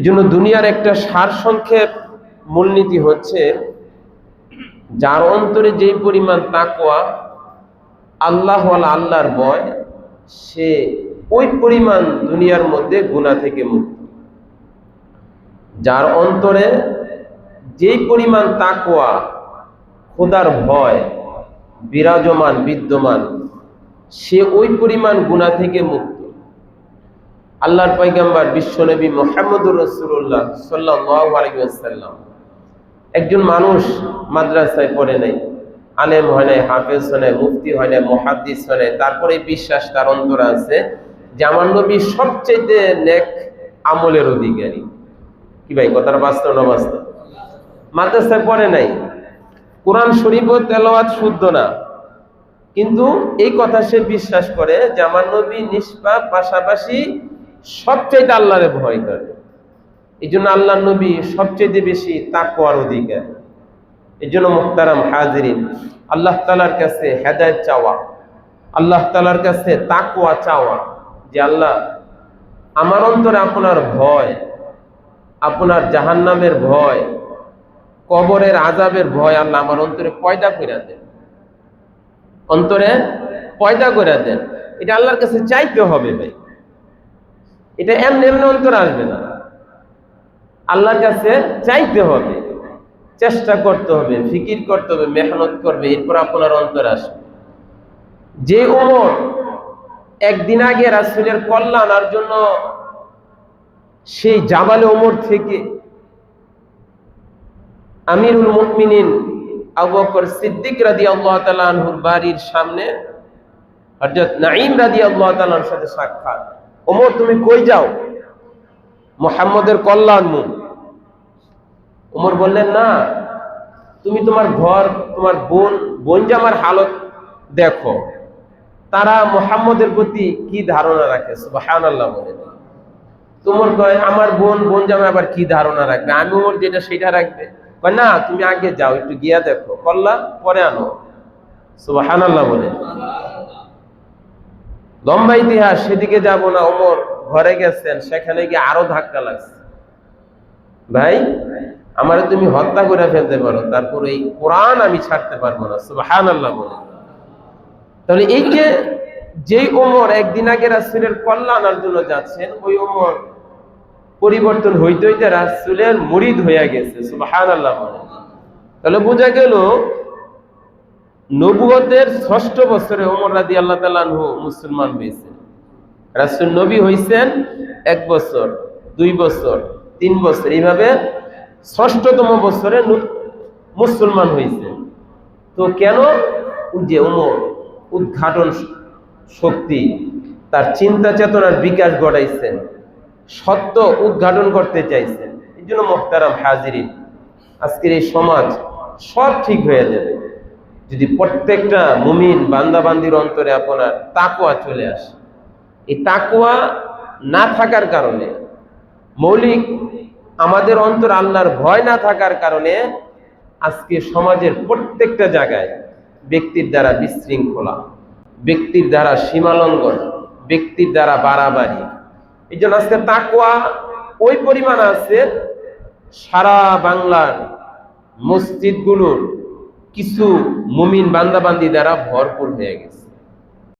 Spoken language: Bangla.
এই জন্য দুনিয়ার একটা সারসংক্ষেপ মূলনীতি হচ্ছে, যার অন্তরে যেই পরিমাণ তাকওয়া, আল্লাহ আল্লাহর ভয়, সে ওই পরিমাণ দুনিয়ার মধ্যে গুনাহ থেকে মুক্ত। যার অন্তরে যেই পরিমাণ তাকওয়া, খোদার ভয় বিরাজমান বিদ্যমান, সে ওই পরিমাণ গুনাহ থেকে মুক্ত। আল্লাহর পয়গম্বর বিশ্বনবী মুহাম্মদুর রাসূলুল্লাহ সাল্লাল্লাহু আলাইহি ওয়াসাল্লাম, একজন মানুষ মাদ্রাসায় পড়ে নাই, আলেম হয় নাই, হাফেজ হয় নাই, মুফতি হয় নাই, মুহাদ্দিস হয় নাই, তারপরে বিশ্বাস তার অন্তরে আছে যে আমার নবী সবচেয়ে নেক আমলের অধিকারী। কি ভাই, কথাটা বাস্তব না বাস্তব? মাদ্রাসায় পড়ে নাই, কোরআন শরীফও তেলাওয়াত শুদ্ধ না, কিন্তু এই কথা সে বিশ্বাস করে যে আমার নবী নিষ্পাপ, পাশাপাশি সবচেয়ে আল্লাহরে ভয় করে। এই জন্য আল্লাহ নবী সবচেয়ে বেশি তাকওয়ার অধিকার। এই জন্য মুহতারাম হাজিরিন, আল্লাহ তাআলার কাছে হেদায়েত চাওয়া, আল্লাহ তাআলার কাছে তাকওয়া চাওয়া, যে আল্লাহ আমার অন্তরে আপনার ভয়, আপনার জাহান্নামের ভয়, কবরের আযাবের ভয় আল্লাহ আমার অন্তরে পয়দা করে দেন, অন্তরে পয়দা করে দেন। এটা আল্লাহর কাছে চাইতে হবে ভাই, এটা এমনি এমনি অন্তরে আসবে না, আল্লাহর কাছে চাইতে হবে, চেষ্টা করতে হবে, ফিকির করতে হবে, মেহনত করবে, এরপর আপনার অন্তরে আসবে। যে ওমর একদিন আগে রাসূলের কল্যাণ আনার জন্য সেই জাবালে ওমর থেকে আমিরুল মুমিনিন আবু বকর সিদ্দিক রাদিয়াল্লাহু তাআলা আনহুর বাড়ির সামনে হযরত নাঈম রাদিয়াল্লাহু তাআলার সাথে সাক্ষাৎ। ওমর, তুমি কই যাও? মুহাম্মদের কল্যাণ মুখ। ওমর বললেন, না, তুমি তোমার ঘর, তোমার বোন জামার হালত দেখো, তারা মুহাম্মদের প্রতি কি ধারণা রাখে। সুবহানাল্লাহ বলে। তোমার কয় আমার বোন জামা আবার কি ধারণা রাখবে, আমি ওর যেটা সেটা রাখবে? কয় না, তুমি আগে যাও, একটু গিয়া দেখো, কল্যাণ পরে আনো। সুবহানাল্লাহ বলে। লম্বা ইতিহাস, সেদিকে যাব না। ওমর ঘরে গেছেন, সেখানে গিয়ে আরো ধাক্কা লাগছে। ভাই, আমারে তুমি হত্যা করে ফেলতে পারো, তারপর এই কোরআন আমি ছাড়তে পারবো না। সুবহানাল্লাহ বলে। তাহলে এই যেই ওমর একদিন আগে রাসূলের কল্যাণ আনার জন্য যাচ্ছেন, ওই ওমর পরিবর্তন হইতে হইতে রাসূলের মুরিদ হয়ে গেছে। সুবহানাল্লাহ বলে। তাহলে বোঝা গেল নবুয়তের ৬ষ্ঠ বছরে ওমর রাদিয়াল্লাহু তাআলা আনহু মুসলমান হয়েছেন। রাসূল নবী হইছেন ১ বছর, ২ বছর, ৩ বছর, এইভাবে ৬ষ্ঠতম বছরে মুসলমান হয়েছেন। তো কেন? যে ওমর উদ্ঘাটন শক্তি, তার চিন্তা চেতনার বিকাশ ঘটাইছেন, সত্য উদ্ঘাটন করতে চাইছেন। এই জন্য মুহতারাম হাজিরিন, আজকের এই সমাজ সব ঠিক হয়ে যাবে যদি প্রত্যেকটা মুমিন বান্দাবান্দির অন্তরে আপনার তাকওয়া চলে আসে। এই তাকওয়া না থাকার কারণে, মৌলিক আমাদের অন্তর আল্লাহর ভয় না থাকার কারণে আজকে সমাজের প্রত্যেকটা জায়গায় ব্যক্তির দ্বারা বিশৃঙ্খলা, ব্যক্তির দ্বারা সীমালঙ্ঘন, ব্যক্তির দ্বারা বাড়াবাড়ি। এই জন্য আজকে তাকওয়া ওই পরিমাণ আছে, সারা বাংলার মসজিদগুলোর কিছু মুমিন বান্দাবান্দি দ্বারা ভরপুর হয়ে গেছে।